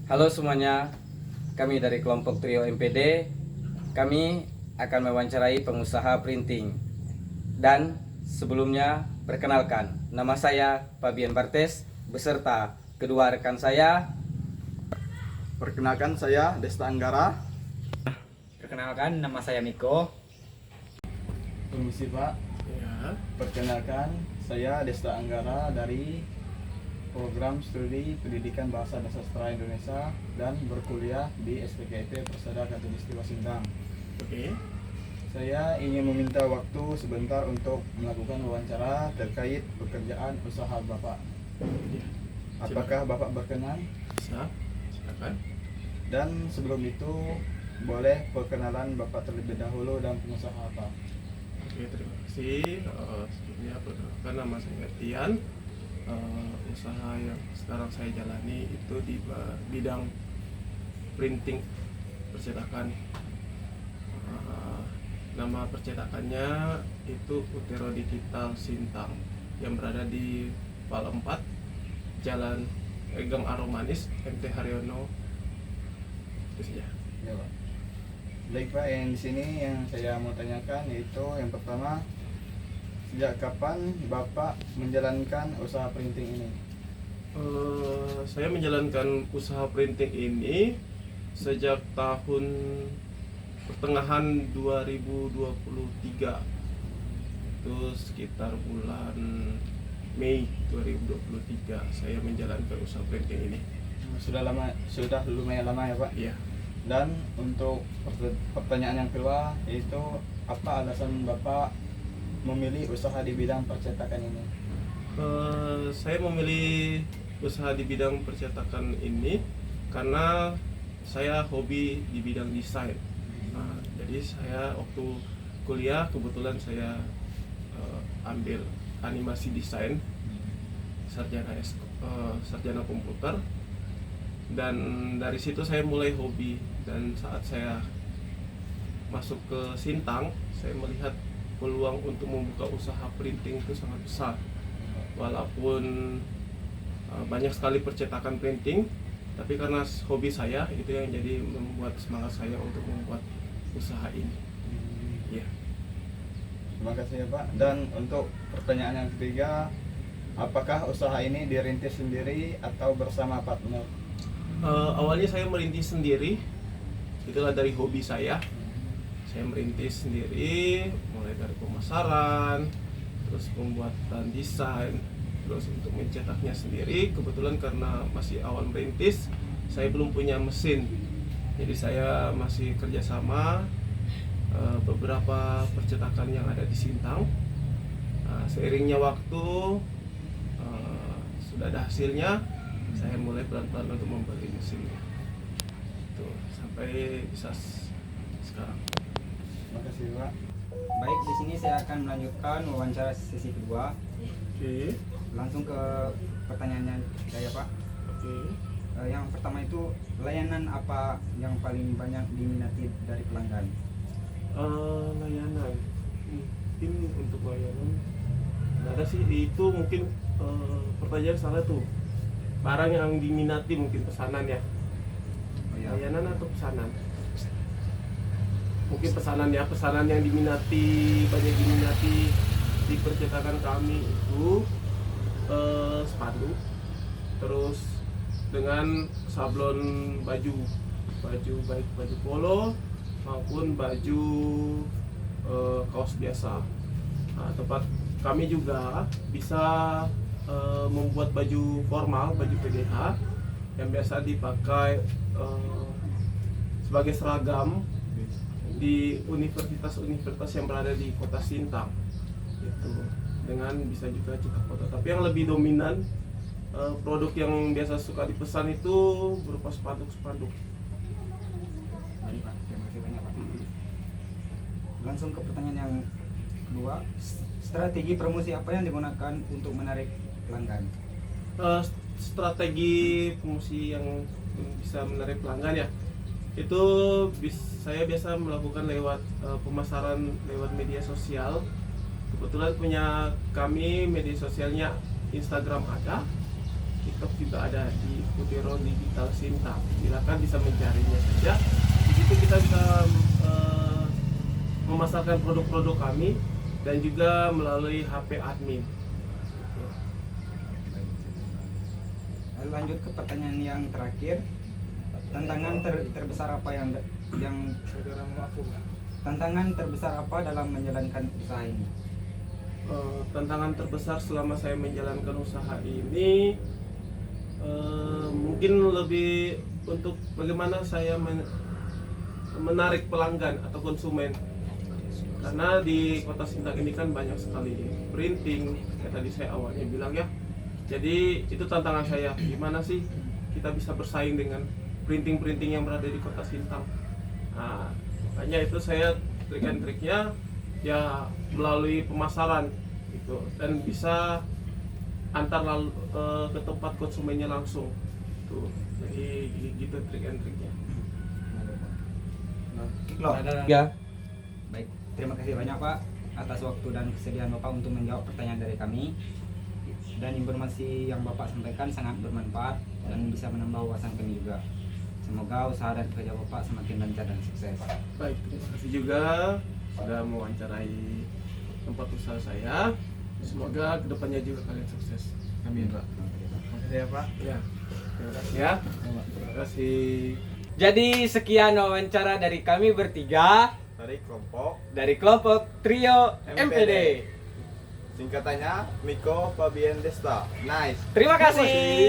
Halo semuanya, kami dari kelompok Trio MPD. Kami akan mewawancarai pengusaha printing. Dan sebelumnya perkenalkan, nama saya Fabian Bartes beserta kedua rekan saya. Perkenalkan saya Desta Anggara. Perkenalkan, nama saya Miko. Permisi Pak. Ya, Perkenalkan saya Desta Anggara dari Program Studi Pendidikan Bahasa dan Sastra Indonesia dan berkuliah di SPKIP Persada Katulistiwa Sintang. oke. Saya ingin meminta waktu sebentar untuk melakukan wawancara terkait pekerjaan usaha Bapak. Ya, Apakah Bapak berkenan? bisa, silakan. Dan sebelum itu boleh perkenalan Bapak terlebih dahulu dan pengusaha apa? Oke, terima kasih. Sebelumnya perkenalkan, nama saya Tian. Usaha yang sekarang saya jalani itu di bidang printing percetakan. Nama percetakannya itu Utero Digital Sintang yang berada di Pal 4, Jalan Gang Aromanis, MT Haryono. Itu saja. Ya, Pak. Baik Pak, yang di sini yang saya mau tanyakan yaitu yang pertama, sejak kapan Bapak menjalankan usaha printing ini? Saya menjalankan usaha printing ini sejak tahun pertengahan 2023. Itu sekitar bulan Mei 2023 saya menjalankan usaha printing ini. Sudah lumayan lama ya Pak. Iya. Dan untuk pertanyaan yang kedua yaitu apa alasan Bapak memilih usaha di bidang percetakan ini? Saya memilih usaha di bidang percetakan ini karena saya hobi di bidang desain. Jadi saya waktu kuliah kebetulan saya ambil animasi desain, sarjana komputer, dan dari situ saya mulai hobi. Dan saat saya masuk ke Sintang, saya melihat peluang untuk membuka usaha printing itu sangat besar. Walaupun banyak sekali percetakan printing, tapi karena hobi saya itu yang jadi membuat semangat saya untuk membuat usaha ini. Ya. Terima kasih ya Pak. Dan untuk pertanyaan yang ketiga, apakah usaha ini dirintis sendiri atau bersama partner? Awalnya saya merintis sendiri, itulah dari hobi saya. Saya merintis sendiri, mulai dari pemasaran, terus pembuatan desain, terus untuk mencetaknya sendiri. Kebetulan karena masih awal merintis, saya belum punya mesin, jadi saya masih kerjasama beberapa percetakan yang ada di Sintang. Seiringnya waktu sudah ada hasilnya, saya mulai pelan-pelan untuk membeli mesinnya. Itu sampai bisa sekarang. Terima kasih Pak. Baik, di sini saya akan melanjutkan wawancara sesi kedua. Oke. Langsung ke pertanyaannya saya, Pak. Oke. Yang pertama itu, layanan apa yang paling banyak diminati dari pelanggan? Layanan mungkin untuk layanan nggak ada sih, itu mungkin pertanyaan salah tuh. Barang yang diminati mungkin pesanan ya. Oh, ya. Layanan atau pesanan? Mungkin pesanan ya, pesanan yang banyak diminati di percetakan kami itu spanduk, terus dengan sablon baju baik baju polo maupun baju kaos biasa. Tempat kami juga bisa membuat baju formal, baju PDH yang biasa dipakai sebagai seragam di universitas-universitas yang berada di kota Sintang, itu dengan bisa juga cetak foto. Tapi yang lebih dominan produk yang biasa suka dipesan itu berupa spanduk-spanduk. Baik, Pak. Terima kasih banyak, Pak. Langsung ke pertanyaan yang kedua, strategi promosi apa yang digunakan untuk menarik pelanggan? Strategi promosi yang bisa menarik pelanggan ya, itu saya biasa melakukan lewat pemasaran lewat media sosial. Kebetulan punya kami media sosialnya Instagram ada, TikTok juga ada. Di Putiro Digital Sintang. Silakan bisa mencarinya saja. Di situ kita bisa memasarkan produk-produk kami dan juga melalui HP admin. Lanjut ke pertanyaan yang terakhir. Tantangan terbesar apa yang tantangan terbesar apa dalam menjalankan usaha ini? Tantangan terbesar selama saya menjalankan usaha ini mungkin lebih untuk bagaimana saya menarik pelanggan atau konsumen, karena di Kota Sintang ini kan banyak sekali printing, kayak tadi saya awalnya bilang ya. Jadi itu tantangan saya, gimana sih kita bisa bersaing dengan printing-printing yang berada di Kota Sintang. Nah, makanya itu saya trik and triknya ya melalui pemasaran gitu, dan bisa antar ke tempat konsumennya langsung tuh. Jadi gitu trik and triknya. Loh. Ya, Baik, terima kasih banyak Pak atas waktu dan kesediaan Bapak untuk menjawab pertanyaan dari kami. Dan informasi yang Bapak sampaikan sangat bermanfaat dan bisa menambah wawasan kami juga. Semoga usaha dan kerja Bapak semakin lancar dan sukses. Baik, terima kasih juga sudah mewawancarai tempat usaha saya. Semoga kedepannya juga kalian sukses. Amin, Pak. Terima kasih ya Pak. Ya, terima kasih ya. Terima kasih. jadi sekian wawancara dari kami bertiga Dari kelompok Trio MPD. singkatannya Miko Fabian Desta. Nice. Terima kasih.